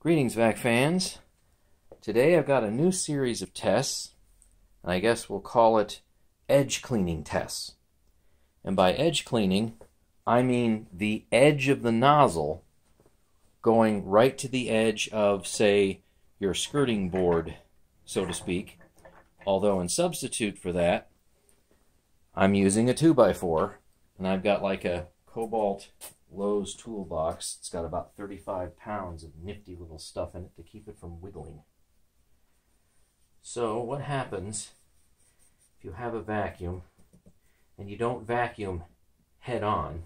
Greetings, vac fans. Today I've got a new series of tests, and I guess we'll call it edge cleaning tests. And by edge cleaning, I mean the edge of the nozzle going right to the edge of, say, your skirting board, so to speak. Although in substitute for that, I'm using a 2x4, and I've got like a Cobalt Lowe's toolbox. It's got about 35 pounds of nifty little stuff in it to keep it from wiggling. So what happens if you have a vacuum and you don't vacuum head on?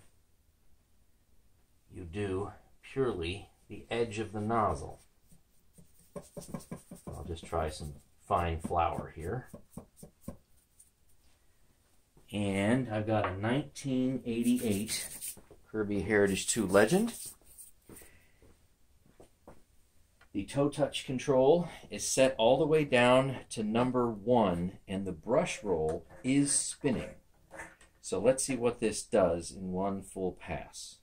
You do purely the edge of the nozzle. I'll just try some fine flour here. And I've got a 1988 Kirby Heritage 2 Legend. The toe touch control is set all the way down to number 1, and the brush roll is spinning. So let's see what this does in one full pass.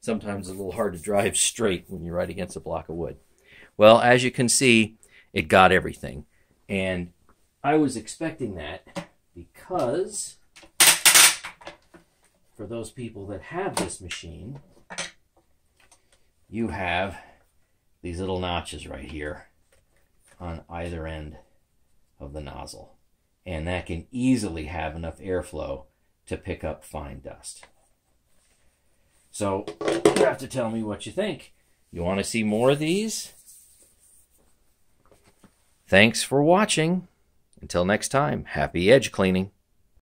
Sometimes it's a little hard to drive straight when you're right against a block of wood. Well, as you can see, it got everything. And I was expecting that because for those people that have this machine, you have these little notches right here on either end of the nozzle. And that can easily have enough airflow to pick up fine dust. So you have to tell me what you think. You want to see more of these? Thanks for watching. Until next time, happy edge cleaning.